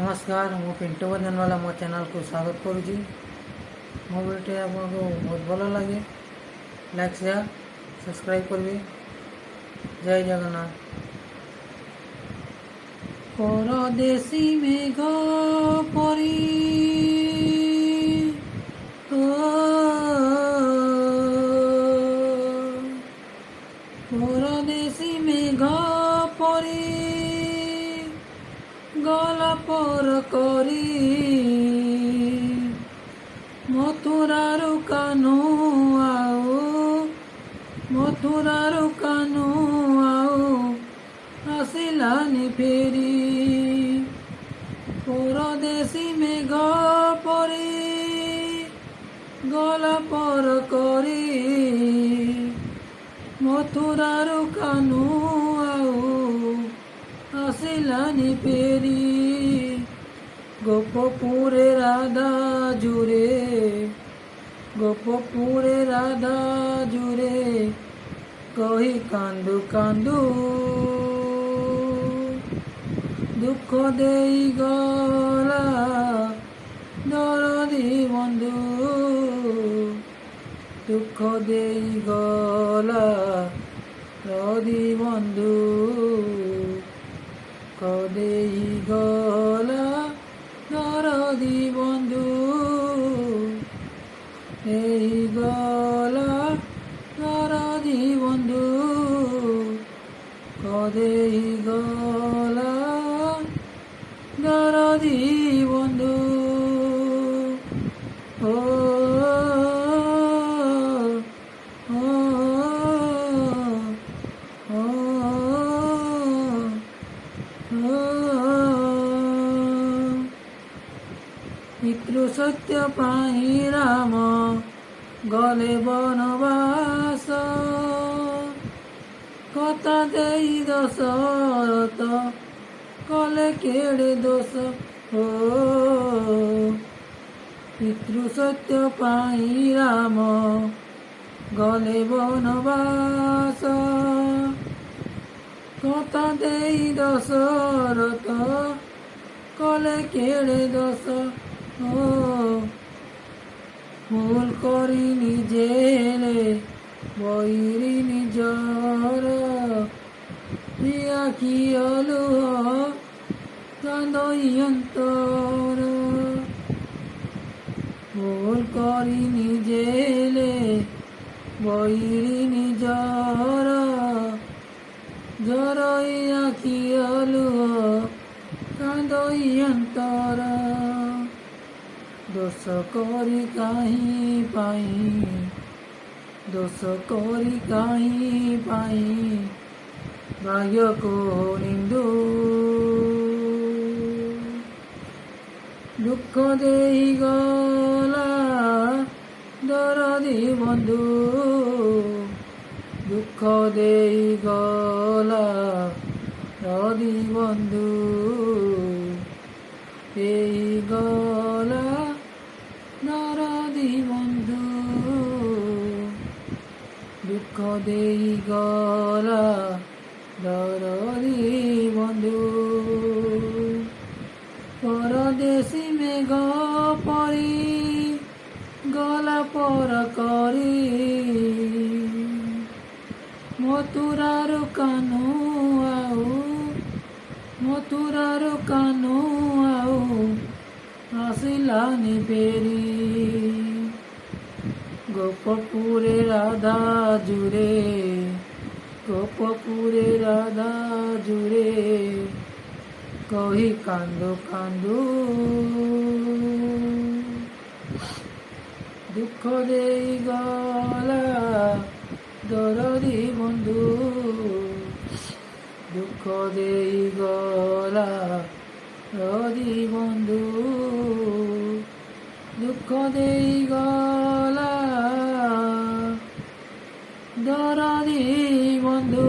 नमस्कार मु पिंटू बंधनवाला मो चैनल को स्वागत करुँची। मो वीडियो आपको बहुत भल लगे लाइक शेयर सब्सक्राइब करेंगे। जय जगन्नाथ। परदेसी मेघ परी परदेसी मेघ परी गला पर करी मथुरार कानू आओ मथुरार कानू आओ आसिलानी फेरी परदेसी मेघ परी गला पर करी मथुरार कानू आओ आसिलानी फेरी गोपपुरे राधा जुरे गोपपुरे राधा जुरे कही कांदू कांदू दुख देई गला दरदी बंधु दुख देई गला दरदी बंधु कदेई गला दरदी बंधु देई गला दरदी बंधु कदेई गला दरदी बंधु ओ पितृ सत्य पाई राम गले बनवास कथा देई दशरथ कले केड़े दोष हो पितृ सत्य पाई राम गले बनवास कथा देई दशरथ कले केड़े दोष ভুল করি নিজেরে বৈরি নিজর আখি অলুহ কান্দই অন্তর ভুল করি নিজেরে বৈরি নিজর জরই আখি অলুহ কান্দই অন্তর दोष करी कहीं पाई दोष करी कहीं पाई भाग्य को निंदु दुख देई गला दरदी बंधु दुख देई गला दरदी बंधु देई गला दरदी बंधु दुख देई गला दरदी बंधु परदेसी मेघ परी गला पर करी मथुरार कानू आओ मथुरार कानू आओ आसिलानी फेरी गोपपुरे राधा जुरे गोपपुरे राधा जुरे कही कांदू कांदू दुख देई गला दरदी बंधु दुख देई गला दरदी बंधु दुख देई गला दरदी बंधु।